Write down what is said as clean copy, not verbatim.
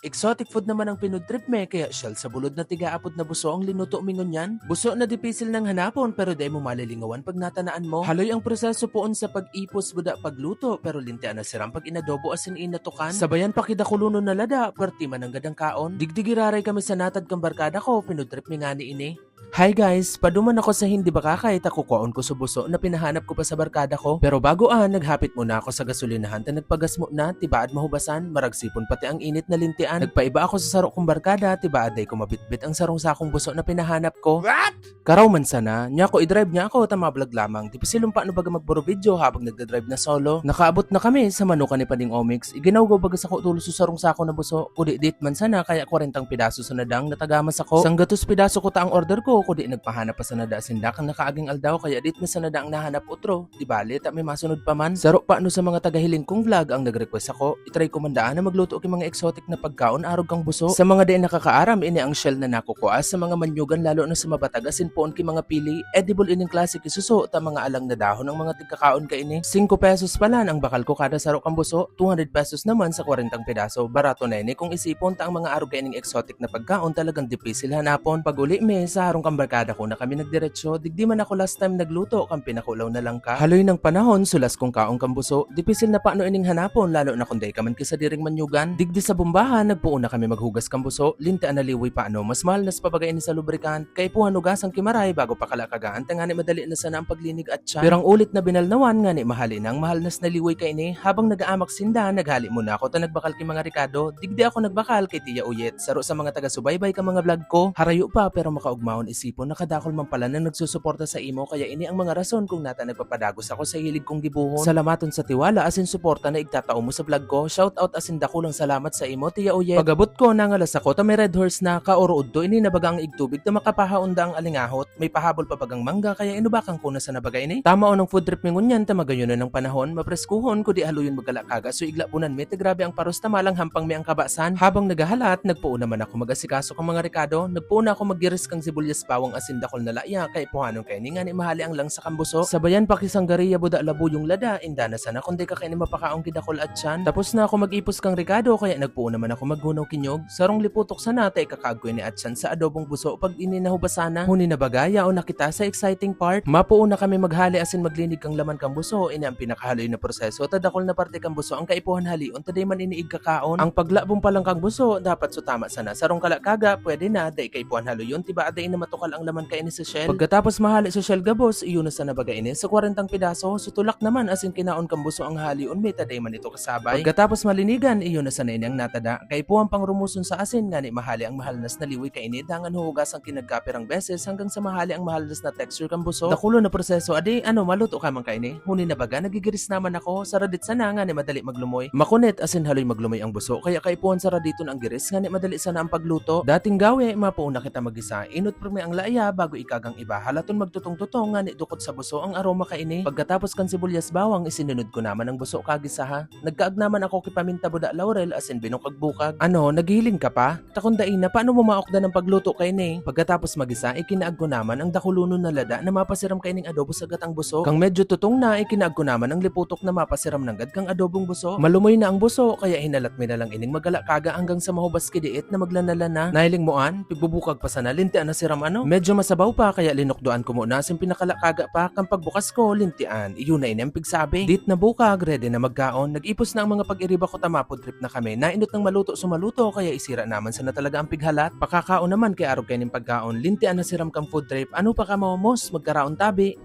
Exotic food naman ang pinudtrip me, kaya shell sa bulod na tigaapod na buso ang linuto mingon yan. Buso na dipisil ng hanapon pero di mo malilingawan pag natanaan mo. Haloy ang proseso poon sa pag-ipos buda pagluto pero lintian na siram pag inadobo asin inatukan. Sabayan pa kidakuluno na lada, perti man ang gadang kaon. Digdigiraray kami sa natad kang barkada ko, pinudtrip mi nga ni ini. Hi guys! Paduman ako sa hindi baka kahit ako kuwaon ko sa buso na pinahanap ko pa sa barkada ko. Pero bago naghapit muna ako sa gasolinahan ta nagpagas mo na, tibaad mahubasan, maragsipon pati ang init na lintian. Nagpaiba ako sa sarok kong barkada, tibaad day ko mabitbit ang sarong sakong buso na pinahanap ko. What? Karaw man sana, niya ko i-drive niya ako, tamablog lamang. Di pa silong paano baga magburo video habang nagdadrive na solo. Nakaabot na kami sa manuka ni Pading Omix. Iginawgaw bagas ako tulo sa sarong sako na buso. Kudi-dit man sana kaya 40 pidaso sa nadang natagamas ako. Sanggatos pidaso ko ta ang order ko, kudi nagpahanap pa sa nada sindak ang nakaaging aldaw kaya dit na sa nada ang nahanap utro. Di bali, ta may masunod pa man. Saro pa sa mga tagahiling kong vlog ang nag-request ako. Itry ko mandaan na magluto ki mga exotic na pagkaon arog kang buso. Sa mga di nakakaaram, ini ang shell na nakukuha sa mga manyugan lalo na sa mabatag asin poon ki mga pili. Edible ining classic isuso ta mga alang na dahon ng mga tigkakaon ka ini. 5 pesos pala ang bakal ko kada saro kang buso. 200 pesos naman sa 40 pedaso. Barato na ini kung isipon ta ang mga arog ka ining exotic na pagkaon talagang dipisil hanapon. Pag uli me sa harong kang barkada ko na kami nagdiretso, digdi man ako last time nagluto, kang pinakulaw na lang ka. Haloy ng panahon, sulas kong kaong kambuso, dipisil na paano ining hanapon, lalo na kunday ka man kisa diring manyugan. Digdi sa bumbahan, nagpuon na kami maghugas kambuso, linti analiwi paano, mas mahal na sa pabagay ni sa lubrikant, kay puhan hugasang kimaray bago pa kalakagaan, tangani madali na sana ang paglinig at siya. Pero ang ulit na binalnawan, ngani mahali na ang mahal nas naliwi ka ini, habang nag-aamak sinda, naghali muna ako, ta nagbakal ki mga Ricardo, digdi ako nagbakal kay Tia Uyet, saro sa mga taga-subaybay ka mga vlog ko, harayo pa pero makaugmahon isipon, nakadakol man pala na nagsusuporta sa imo kaya ini ang mga rason kung nata nagpapadagos ako sa hilig kong gibuhon. Salamaton sa tiwala asin suporta na igtatao mo sa vlog ko. Shout out asin dakulang salamat sa imo Tia Uye. Pagabot ko nangalas ako ta may red horse na kaorood do ini nabaga ang igtubig ta makapahaunda ang alingahot. May pahabol pa bagang mangga kaya inubakang ko na sa nabagay ni. Tama o ng food trip mingon yan ta magayon na ng panahon mapreskuhon ko di haluyon magalakaga so igla punan mi te grabe ang paros ta malang hampang mi ang kabasan. Habang nagahalat nagpuo naman ako magasikaso kang mga Ricardo. Nagpuo na ako magiris kang sibuyas bawang asin dakol na laya kay puhanon kay ni nga ni mahali ang lang sa kambuso. Sabayan pa kisanggariya buda labo yung lada, inda na sana kundi ka kay ni mapakaong kidakol at tiyan. Tapos na ako mag-ipos kang Ricardo kaya nagpuo naman ako maggunaw kinyog. Sarong liputok sana tay kakaggoy ni Atsan sa adobong buso pag ininahubasana. Huni na bagaya o nakita sa exciting part. Mapuo na kami maghali asin maglinig kang laman kang buso, ini ang pinakahaloy na proseso. Tadakol na parte kang buso ang kaipuhan halion taday man iniig kakaon. Ang paglabong palang kang buso dapat sutama sana. Sarong kalakaga pwede na day kaipuhan haloyon tiba aday na matukal ang laman kay ni sa shell. Pagkatapos mahali sa shell gabos, iyon na sa nabaga ini sa 40 pidaso, sutulak naman asin kinaon kang buso ang halion may taday man ito kasabay. Pagkatapos malinigan, iyon na sa nini ang natada. Kay puwang pang rumuson sa asin ngani mahali ang mahal nas naliwi kay ini dangan huhugas ang kinagkapirang beses hanggang sa mahali ang mahal nas na texture kang buso. Dakulo na proseso adi maluto ka man kay ini. Huni na baga nagigiris naman ako sa radit sana ngani madali maglumoy. Makunit asin haloy maglumoy ang buso kaya kay puwan sa radito ang giris ngani madali sana ang pagluto. Dating gawe mapuuna kita magisa. Inot permi ang laya bago ikagang iba. Halaton magtutong-tutong nga ni dukot sa buso ang aroma ka ini. Pagkatapos kan sibuyas bawang isinunod ko naman ang buso kagisaha. Nagkaag naman ako kay paminta buda laurel asin binukag bukag. Nagihiling ka pa? Takundain na paano mo maokda ng pagluto kay ni? Pagkatapos magisa ikinaag ko naman ang dakuluno na lada na mapasiram kay ning adobo sa gatang buso. Kang medyo tutong na ikinaag ko naman ang liputok na mapasiram ng gad kang adobong buso. Malumoy na ang buso kaya hinalat mi na lang ining magala kaga hanggang sa mahubas kidiit na maglanala na. Nahiling moan, pigbubukag pa sana lintian na siram medyo masabaw pa kaya linukduan ko muna sin pinakalakaga pa kang pagbukas ko lintian. Iyon na inang pigsabi. Dit na bukag ready na magkaon. Nag-ipos na ang mga pag-iriba ko tamapod trip na kami. Nainot ng maluto sumaluto kaya isira naman sana talaga ang pighalat. Pakakaon naman kay arog kay ning pagkaon. Lintian na siram kang food trip. Ano pa ka mamamos magkaraon tabi.